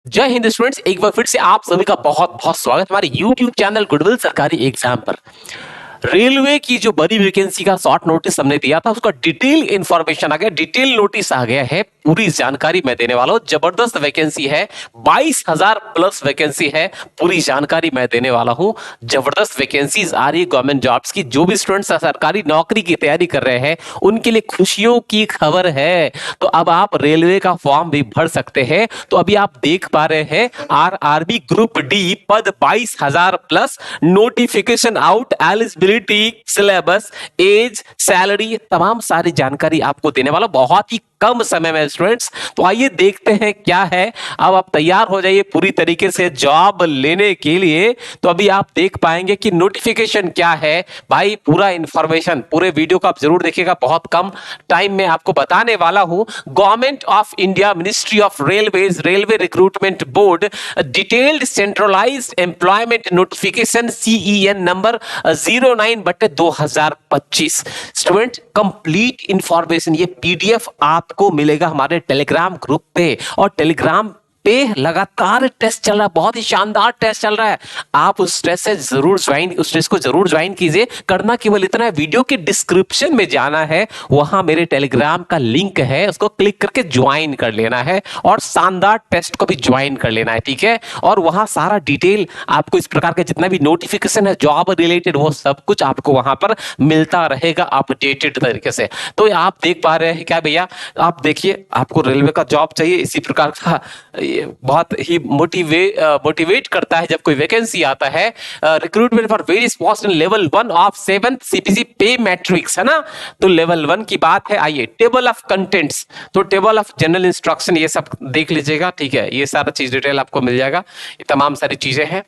जय हिंद स्टूडेंट्स, एक बार फिर से आप सभी का बहुत बहुत स्वागत हमारे YouTube चैनल गुडविल सरकारी एग्जाम पर। रेलवे की जो बड़ी वैकेंसी का शॉर्ट नोटिस हमने दिया था, उसका डिटेल इंफॉर्मेशन आ गया, डिटेल नोटिस आ गया है। पूरी जानकारी मैं देने वाला हूं। जबरदस्त वैकेंसी है, 22,000 प्लस वैकेंसी है। पूरी जानकारी मैं देने वाला हूं। जबरदस्त वैकेंसीज आ रही है गवर्नमेंट जॉब्स की। जो भी स्टूडेंट्स सरकारी नौकरी की तैयारी कर रहे हैं उनके लिए खुशियों की खबर है। तो अब आप रेलवे का फॉर्म भी भर सकते हैं। तो अभी आप देख पा रहे हैं आरआरबी ग्रुप डी पद 22,000 plus, notification out, eligibility, syllabus, age, salary, तमाम सारी जानकारी आपको देने वाला बहुत ही कम समय में स्टूडेंट्स। तो आइए देखते हैं क्या है। अब आप तैयार हो जाइए पूरी तरीके से जॉब लेने के लिए। तो अभी आप देख पाएंगे कि नोटिफिकेशन क्या है भाई। पूरा इंफॉर्मेशन पूरे वीडियो को आप जरूर देखिएगा, बहुत कम टाइम में आपको बताने वाला हूं। Government of India, ministry of railways, railway recruitment board, detailed centralised employment notification CEN number 09/2025। Student complete information ये PDF आपको मिलेगा हमारे टेलीग्राम ग्रुप पे। और टेलीग्राम पे लगातार टेस्ट चल रहा है, बहुत ही शानदार टेस्ट चल रहा है। आप उस टेस्ट से जरूर उस टेस्ट को जरूर ज्वाइन कीजिए। करना केवल इतना है, वीडियो के डिस्क्रिप्शन में जाना है, वहां मेरे टेलीग्राम का लिंक है, उसको क्लिक करके ज्वाइन कर लेना है और शानदार टेस्ट को भी ज्वाइन कर लेना है, ठीक है। और वहां सारा डिटेल आपको इस प्रकार के जितना भी नोटिफिकेशन है जॉब रिलेटेड, वो सब कुछ आपको वहां पर मिलता रहेगा अपडेटेड तरीके से। तो आप देख पा रहे हैं क्या भैया, आप देखिए, आपको रेलवे का जॉब चाहिए, इसी प्रकार का बहुत ही मोटिवेट करता है जब कोई वैकेंसी आता है। Recruitment for various post in level 1 of 7th CPC पे मैट्रिक्स, है ना। तो लेवल 1 की बात है। आइए टेबल ऑफ कंटेंट्स, तो टेबल ऑफ जनरल इंस्ट्रक्शन ये सब देख लीजिएगा, ठीक है। ये सारा चीज डिटेल आपको मिल जाएगा, ये तमाम सारी चीजें हैं।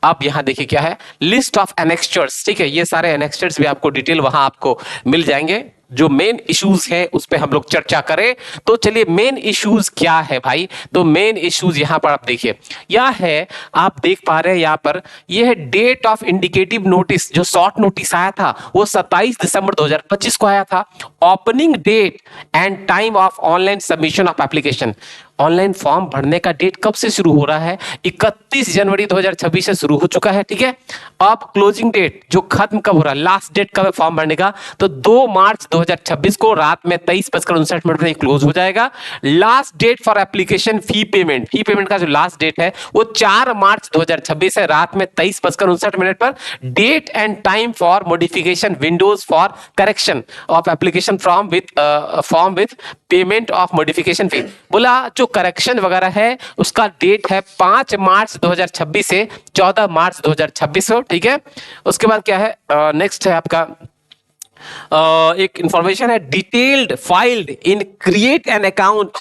अब यहां देखिए क्या है, लिस्ट ऑफ एनेक्स्चर्स, ठीक है। ये सारे एनेक्स्चर्स भी आपको डिटेल वहां आपको मिल जाएंगे। जो मेन इश्यूज है उस पे हम लोग चर्चा करें। तो चलिए मेन इश्यूज क्या है भाई। तो मेन इश्यूज यहां पर आप देखिए, यह है, आप देख पा रहे हैं यहां पर, यह है डेट ऑफ इंडिकेटिव नोटिस। जो शॉर्ट नोटिस आया था वो 27 दिसंबर 2025 को आया था। Opening date and time of online submission of application, online form भरने का डेट कब से शुरू हो रहा है, 31 जनवरी 2026 से शुरू हो चुका है, ठीक है। अब क्लोजिंग डेट जो खत्म कब हो रहा है, लास्ट डेट कब है फॉर्म भरने का, तो 2 मार्च 2026 को रात में 23:59 पर क्लोज हो जाएगा। Last date for application fee payment का जो लास्ट डेट है वो 4 मार्च 2026 है, रात में 23:59 पर। Date and time for modification windows for correction of application form with payment of modification fee. बोला जो करेक्शन वगैरह है उसका डेट है 5 मार्च 2026 से 14 मार्च 2026 को, ठीक है। उसके बाद क्या है, नेक्स्ट है आपका एक इंफॉर्मेशन है, detailed filled in create an account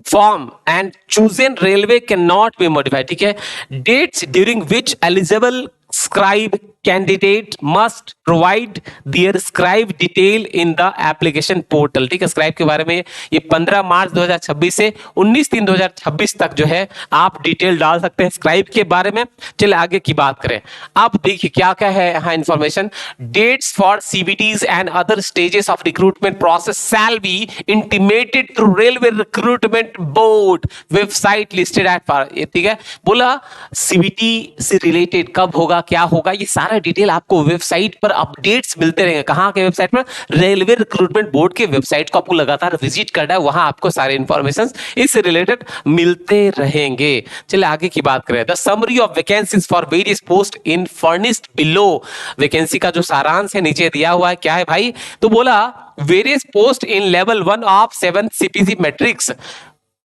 form and chosen railway can not be modified, ठीक है। Dates during which eligible scribe candidate must provide their scribe detail in the application portal, ठीक है। scribe के बारे में ये 15 मार्च 2026 से 19/3/2026 तक जो है आप डिटेल डाल सकते हैं scribe के बारे में। चलिए आगे की बात करें। आप देखिए क्या क्या है यहाँ information, dates for CBTs and other stages of recruitment process shall be intimated through railway recruitment board website listed at for, ठीक है। बोला CBT से रिलेटेड कब होगा, क्या होगा, ये सारा डिटेल आपको वेबसाइट पर अपडेट्स मिलते रहेंगे। कहां के वेबसाइट पर, रेलवे रिक्रूटमेंट बोर्ड के वेबसाइट को आपको लगातार विजिट करना है, वहां आपको सारे इंफॉर्मेशन इससे रिलेटेड मिलते रहेंगे। चलिए आगे की बात करें। The summary of vacancies for various post in furnished below, vacancy का जो सारांश है नीचे दिया हुआ है, क्या है भाई। तो बोला various post in level 1 of 7th CPC matrix,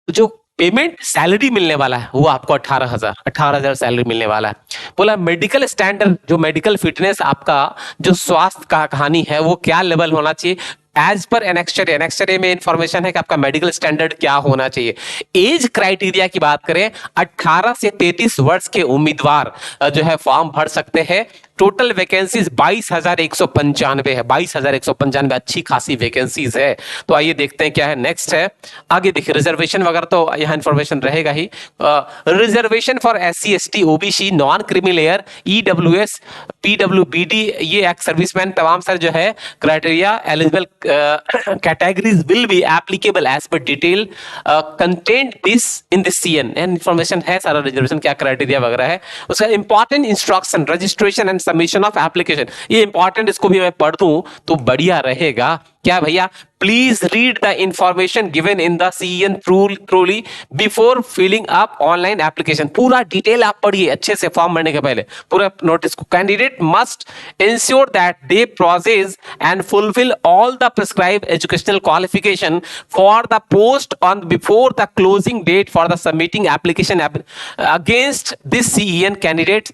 जो पेमेंट सैलरी मिलने वाला है वो आपको 18,000 सैलरी मिलने वाला है। बोला मेडिकल स्टैंडर्ड, जो मेडिकल फिटनेस आपका जो स्वास्थ्य का कहानी है वो क्या लेवल होना चाहिए एज पर एनेक्स्चर में इंफॉर्मेशन है कि आपका मेडिकल स्टैंडर्ड क्या होना चाहिए। एज क्राइटेरिया की बात करें, 18 से 33 वर्ष के उम्मीदवार जो है फॉर्म भर सकते हैं। टोटल वैकेंसीज 22,195 है, 22,195, अच्छी खासी वैकेंसीज है। तो आइए देखते हैं क्या है नेक्स्ट है। आगे देखिए रिजर्वेशन वगैरह तो यहाँ इंफॉर्मेशन रहेगा ही। Reservation for SC ST OBC non creamy layer EWS PWBD ये एक्स सर्विसमैन तमाम सर जो है criteria eligible categories will be applicable as per detail content this in this CN information है सारा रिजर्वेशन क्या क्राइटेरिया वगैरह है। उसका important instruction registration and submission of application, ये इंपॉर्टेंट, इसको भी मैं पढ़ दूं तो बढ़िया रहेगा। क्या भैया, please read the information given in the CN truly before filling up online application. पूरा डिटेल आप पढ़िए अच्छे से फॉर्म भरने के पहले पूरा नोटिस को। Candidate must ensure that they process and fulfil all the prescribe educational qualification for the post on before the closing date for the submitting application against this CN candidate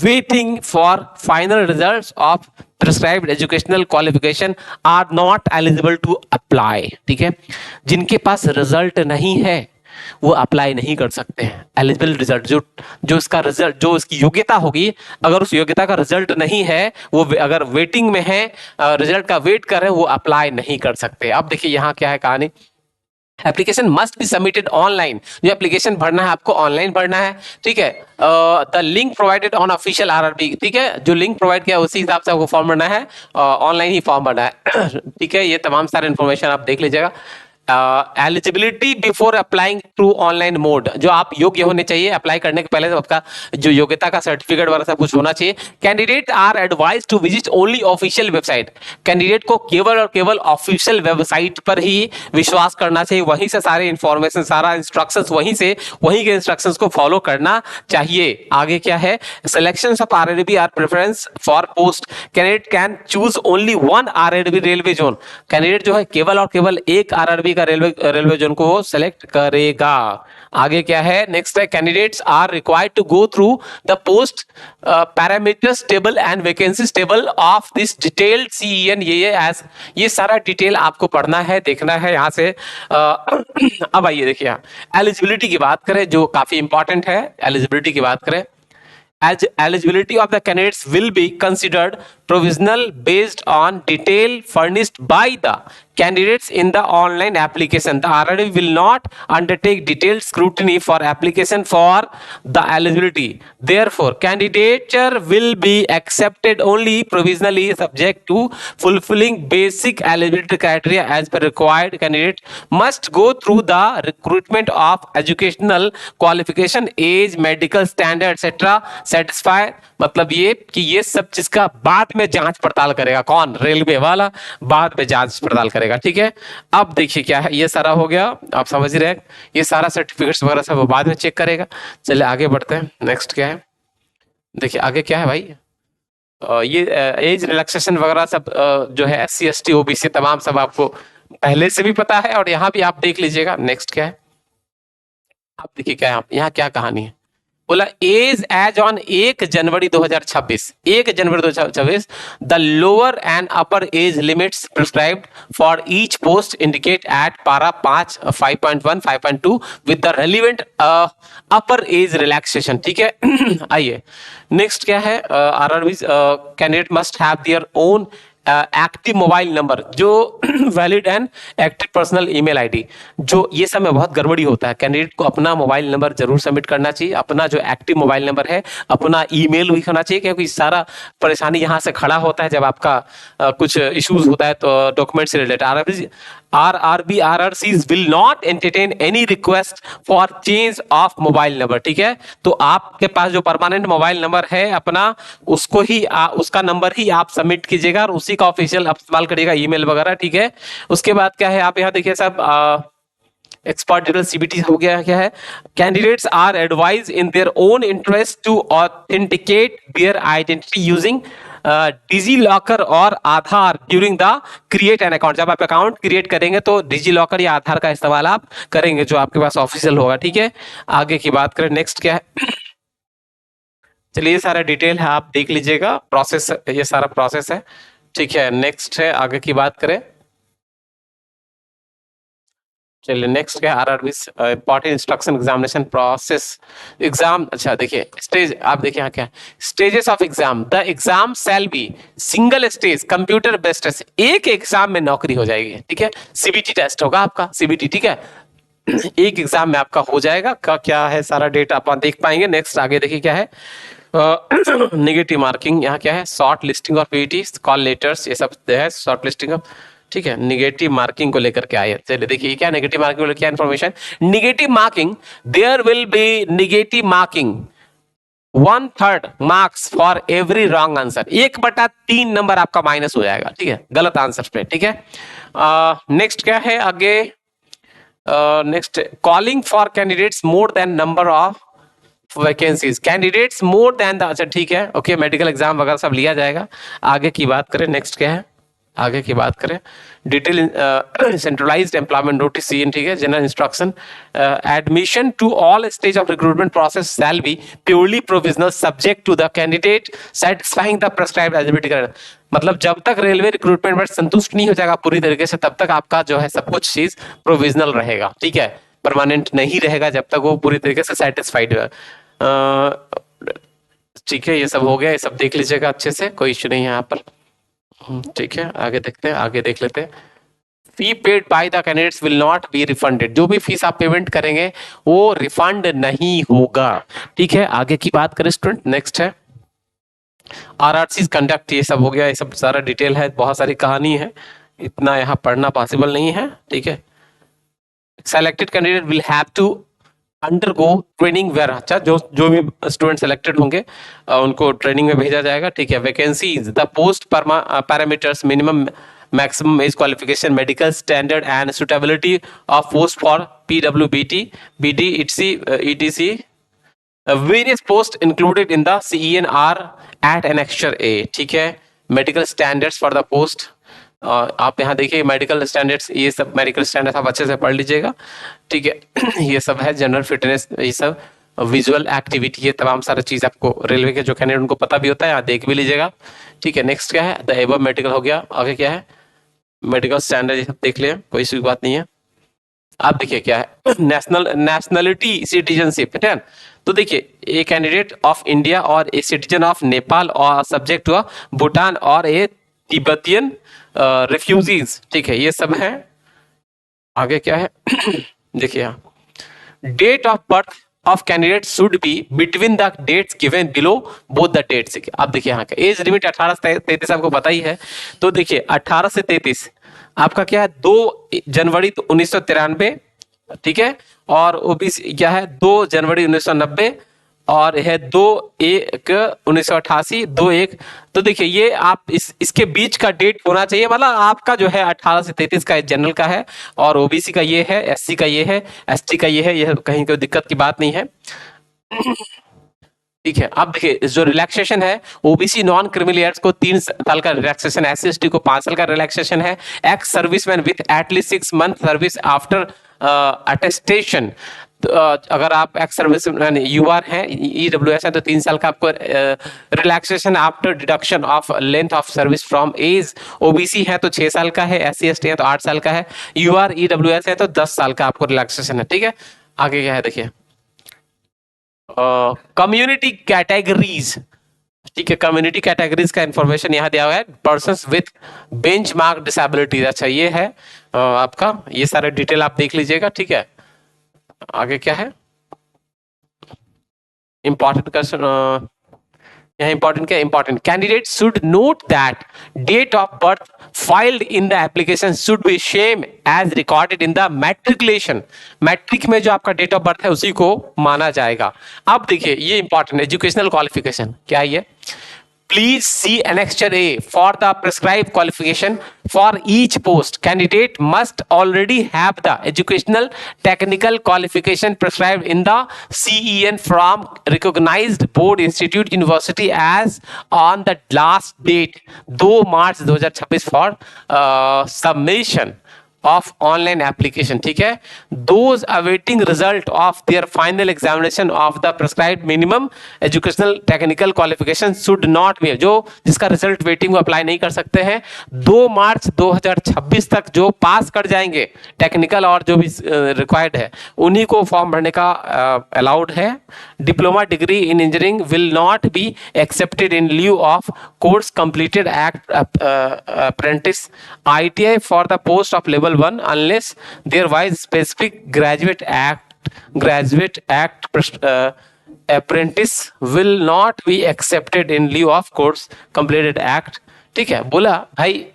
waiting for final results of prescribed educational qualification are not eligible to apply. ठीक है, जिनके पास result नहीं है वो apply नहीं कर सकते हैं। एलिजिबल रिजल्ट जो इसका रिजल्ट जो इसकी योग्यता होगी, अगर उस योग्यता का रिजल्ट नहीं है, वो अगर वेटिंग में है, रिजल्ट का वेट कर रहे हैं, वो अप्लाई नहीं कर सकते। अब देखिए यहाँ क्या है कहानी। Application must be submitted online, जो एप्लीकेशन भरना है आपको ऑनलाइन भरना है। ठीक है, the link provided on official RRB, ठीक है, जो लिंक प्रोवाइड किया उसी हिसाब से आपको फॉर्म भरना है, ऑनलाइन ही फॉर्म भरना है। ठीक है, ये तमाम सारे इन्फॉर्मेशन आप देख लीजिएगा। Eligibility before applying through online mode, जो आप योग्य होने चाहिए अप्लाई करने के पहले, तो आपका जो योग्यता का सर्टिफिकेट वगैरह सब कुछ होना चाहिए। Candidate are advise to visit only official website, candidate को केवल और केवल ऑफिशियल वेबसाइट पर ही विश्वास करना चाहिए, वहीं से सारे इंफॉर्मेशन सारा इंस्ट्रक्शंस वहीं के इंस्ट्रक्शंस को फॉलो करना चाहिए। आगे क्या है, selection of RRB are preference for post, candidate can choose only one RRB railway zone, candidate जो है केवल और केवल एक RRB का रेलवे जोन को वो सेलेक्ट करेगा। आगे क्या है नेक्स्ट है, candidates are required to go through the post parameters table and vacancies table of this detailed CEN, ये सारा डिटेल आपको पढ़ना है, देखना है यहाँ से। अब आइए देखिए एलिजिबिलिटी की बात करें, जो काफी इंपॉर्टेंट है। एलिजिबिलिटी की बात करें, as eligibility of the candidates will be considered provisional based on detail furnished by the candidates in the online application. The RRB will not undertake detailed scrutiny for application for the eligibility. Therefore, candidature will be accepted only provisionally subject to fulfilling basic eligibility criteria as per required. Candidate must go through the recruitment of educational qualification, age, medical standard, etc. Satisfy, मतलब ये कि ये सब चीज का बाद में जांच पड़ताल करेगा कौन, रेलवे वाला बाद में जांच पड़ताल करेगा। ठीक है, अब देखिए क्या है, ये सारा हो गया, आप समझ रहे हैं, ये सारा सर्टिफिकेट्स वगैरह सब बाद में चेक करेगा। चलिए आगे बढ़ते हैं, नेक्स्ट क्या है, देखिए आगे क्या है भाई, ये एज रिलैक्सेशन वगैरह सब जो है SC ST OBC तमाम सब आपको पहले से भी पता है, और यहाँ भी आप देख लीजिएगा। नेक्स्ट क्या है, आप देखिए क्या है, यहाँ क्या कहानी है, बोला age as on 1 January 2026, 1 January 2026 the lower and upper age limits prescribed for each post indicate at para 5 5.1 5.2 with the relevant upper age relaxation. ठीक है, आइए नेक्स्ट क्या है, RRB candidate must have their own active mobile number, जो valid and active personal email ID, जो ये सब में बहुत गड़बड़ी होता है। कैंडिडेट को अपना मोबाइल नंबर जरूर सबमिट करना चाहिए, अपना जो एक्टिव मोबाइल नंबर है, अपना ईमेल भी होना चाहिए, क्योंकि सारा परेशानी यहाँ से खड़ा होता है जब आपका कुछ इश्यूज होता है तो डॉक्यूमेंट से related. RRB RRCs will not entertain any request for change of mobile number. ठीक है, तो आपके पास जो परमानेंट मोबाइल नंबर है अपना, उसको ही उसका नंबर ही आप सबमिट कीजिएगा और उसी का ऑफिशियल आप इस्तेमाल करिएगा, ईमेल वगैरह। ठीक है, उसके बाद क्या है, आप यहाँ देखिए सब एक्सपर्ट डिटेल CBT हो गया, क्या है, candidates are advise in their own interest to authenticate their identity using Digi Locker और Aadhaar during the create an account. जब आप अकाउंट क्रिएट करेंगे तो डिजी लॉकर या आधार का इस्तेमाल आप करेंगे, जो आपके पास ऑफिशियल होगा। ठीक है, आगे की बात करें, नेक्स्ट क्या है, चलिए ये सारा डिटेल है, आप देख लीजिएगा, प्रोसेस, ये सारा प्रोसेस है। ठीक है, नेक्स्ट है, आगे की बात करें, चलिए नेक्स्ट क्या, RRB important instruction examination process exam. अच्छा देखिए स्टेज, आप देखिए यहाँ क्या, stages of exam, the exam shall be single stage computer based test, एक एग्जाम में नौकरी हो जाएगी, ठीक है। सीबीटी टेस्ट होगा आपका, सीबीटी, ठीक है। एक एग्जाम में आपका हो जाएगा का, क्या है सारा डेटा आप देख पाएंगे। नेक्स्ट आगे देखिए क्या है, नेगेटिव मार्किंग, यहाँ क्या है, short listing of PT, call letters, ये सब है शॉर्ट लिस्टिंग ऑफ, ठीक है। नेगेटिव मार्किंग को लेकर के आए, चलिए देखिए क्या नेगेटिव मार्किंग को लेकर क्या information, negative marking, there will be negative marking 1/3 marks for every wrong answer, 1/3 number आपका माइनस हो जाएगा, ठीक है, गलत आंसर पे, ठीक है। नेक्स्ट क्या है आगे, next calling for candidates more than number of vacancies, candidates more than the, अच्छा ठीक है, ओके, मेडिकल एग्जाम वगैरह सब लिया जाएगा। आगे की बात करें, नेक्स्ट क्या है, आगे की बात करें, detail centralised employment notice CN, ठीक है, general instruction, admission to all stage of recruitment process shall be purely provisional subject to the candidate satisfying the prescribed eligibility, मतलब जब तक रेलवे रिक्रूटमेंट में संतुष्ट नहीं हो जाएगा पूरी तरीके से, तब तक आपका जो है सब कुछ चीज प्रोविजनल रहेगा, ठीक है, परमानेंट नहीं रहेगा जब तक वो पूरी तरीके से सेटिस्फाइड है। ठीक है, ये सब हो गया, ये सब देख लीजिएगा अच्छे से, कोई इश्यू नहीं है यहाँ पर, ठीक है। आगे देखते हैं, आगे देख लेते हैं, fee paid by the candidates will not be refunded, जो भी फीस आप पेमेंट करेंगे वो रिफंड नहीं होगा, ठीक है। आगे की बात करें स्टूडेंट, नेक्स्ट है आरआरसी कंडक्ट, ये सब हो गया, ये सब सारा डिटेल है, बहुत सारी कहानी है, इतना यहाँ पढ़ना पॉसिबल नहीं है, ठीक है। Selected candidate will have to undergo training where, अच्छा जो भी स्टूडेंट सेलेक्टेड होंगे उनको ट्रेनिंग में भेजा जाएगा, ठीक है। Vacancies, the post parameters, minimum maximum age qualification, medical standard and suitability of post for PWBT BD etc, various post included in the CEN R at annexure A, ठीक है। Medical standards for the post, आप यहाँ देखिए medical standards, ये सब medical standards आप अच्छे से पढ़ लीजिएगा, ठीक है। ये सब है जनरल फिटनेस, ये सब विजुअल एक्टिविटी, ये तमाम सारा चीज आपको रेलवे के जो कैंडिडेट उनको पता भी होता है, यहाँ देख भी लीजिएगा, ठीक है। नेक्स्ट क्या है, द एबव मेडिकल हो गया, आगे क्या है, मेडिकल स्टैंडर्ड, ये सब देख लिया, कोई सी बात नहीं है। आप देखिए क्या है, नेशनलिटी सिटीजनशिप, ठीक है। तो देखिए ए कैंडिडेट ऑफ इंडिया और ए सिटीजन ऑफ नेपाल और सब्जेक्ट हुआ भूटान और ए तिब्बतियन रिफ्यूजीज, ठीक है, ये सब है। आगे क्या है देखिए date of birth of candidate should be between the dates given below both the dates, आप देखिए यहाँ का एज लिमिट 18 से 33 आपको पता ही है, तो देखिए 18 से 33 आपका क्या है, 2 जनवरी 1993, ठीक है, और ओबीसी क्या है 2 जनवरी 1990, और है 2/1/1988, 2/1, तो देखिए ये आप इसके बीच का डेट होना चाहिए, मतलब आपका जो है 18 से 33 का जनरल का है, और ओबीसी का ये है, एससी का ये है, एसटी का ये है, ये कहीं कोई दिक्कत की बात नहीं है, ठीक है। अब देखिए जो रिलैक्सेशन है, ओबीसी नॉन क्रिमिनल को 3 साल का रिलैक्सेशन, एससी एसटी को 5 साल का रिलैक्सेशन है, ex serviceman with at least 6 month service after attestation, अगर आप एक्स सर्विसमैन यूआर हैं, ईडब्ल्यूएस है, तो 3 साल का आपको relaxation after deduction of length of service from age, OBC है तो 6 साल का है, एससी एसटी है तो 8 साल का है, यूआर ईडब्ल्यूएस है तो 10 साल का आपको रिलैक्सेशन है, ठीक है। आगे क्या है देखिए कम्युनिटी कैटेगरीज, ठीक है, कम्युनिटी कैटेगरीज का इंफॉर्मेशन यहाँ दिया हुआ है, पर्सन्स विथ बेंचमार्क डिसेबिलिटी, अच्छा ये है आपका, ये सारे डिटेल आप देख लीजिएगा, ठीक है। आगे क्या है इंपॉर्टेंट क्वेश्चन, यहाँ इंपॉर्टेंट क्या, important candidate should note that date of birth filled in the application should be same as recorded in the matriculation, matric में जो आपका डेट ऑफ बर्थ है उसी को माना जाएगा। अब देखिए ये इंपॉर्टेंट एजुकेशनल क्वालिफिकेशन क्या है ये, please see annexure A for the prescribed qualification for each post. Candidate must already have the educational technical qualification prescribed in the CEN from recognized board institute university as on the last date 2 March 2026 for submission. Of online application, ठीक है, those awaiting result of their final examination of the prescribed minimum educational technical qualification should not be, जो जिसका result waiting वो apply नहीं कर सकते हैं, 2 मार्च 2026 तक जो पास कर जाएंगे टेक्निकल और जो भी रिक्वायर्ड है उन्हीं को फॉर्म भरने का अलाउड है। Diploma degree in engineering will not be accepted in lieu of course completed act apprentice ITI for the post of level 1 unless there was specific graduate act apprentice will not be accepted in lieu of course completed act। ठीक है, बोला भाई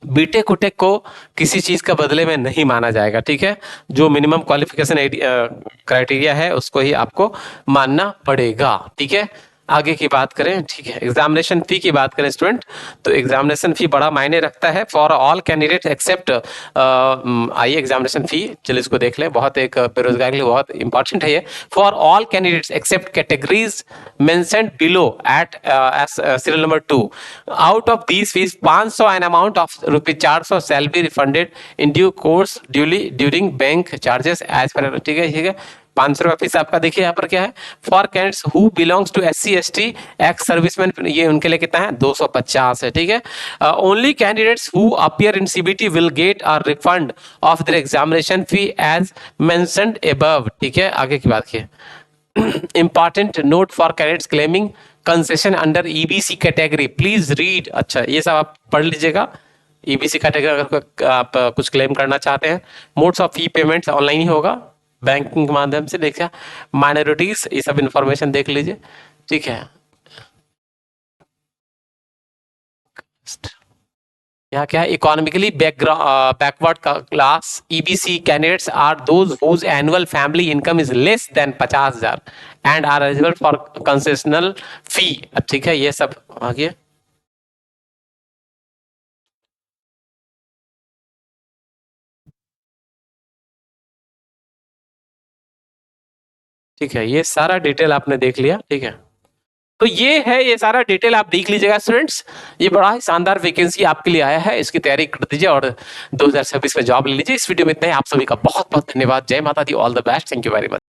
BTech उटेक को किसी चीज का बदले में नहीं माना जाएगा, ठीक है, जो मिनिमम क्वालिफिकेशन क्राइटेरिया है उसको ही आपको मानना पड़ेगा, ठीक है। आगे की बात करें, ठीक है, एग्जामिनेशन फी की बात करें स्टूडेंट, तो एग्जामिनेशन फी बड़ा मायने रखता है फॉर ऑल कैंडिडेट एक्सेप्ट, आइए एग्जामिनेशन फी चलिए इसको देख लें, बहुत एक बेरोजगार के लिए बहुत इंपॉर्टेंट है ये। For all candidates except categories mentioned below at serial number 2, out of these fees 500 an amount of ₹400 shall be refunded in due course during bank charges as per, ठीक है, ठीक है। 500 रुपये फीस आपका, देखिए यहाँ पर क्या है, for candidates who belongs to SC ST ex serviceman, ये उनके लिए कितना है 250 है, ठीक है। Only candidates who appear in CBT will get a refund of their examination fee as mentioned above, ठीक है। आगे की बात की important note for candidates claiming concession under EBC category please read, अच्छा ये सब आप पढ़ लीजिएगा। EBC कैटेगरी अगर आप कुछ क्लेम करना चाहते हैं, modes of fee payments online ही होगा, बैंकिंग के माध्यम से, देखिए माइनॉरिटीज ये सब इंफॉर्मेशन देख लीजिए, ठीक है। यहाँ क्या है, economically backward class EBC candidates are those whose annual family income is less than 50,000 and are eligible for concessional fee, ठीक है, ये सब आगे, ठीक है, ये सारा डिटेल आपने देख लिया, ठीक है। तो ये है, ये सारा डिटेल आप देख लीजिएगा स्टूडेंट्स, ये बड़ा ही शानदार वैकेंसी आपके लिए आया है, इसकी तैयारी कर दीजिए और 2026 में जॉब ले लीजिए। इस वीडियो में इतना ही, आप सभी का बहुत बहुत धन्यवाद। जय माता दी, all the best, thank you very much.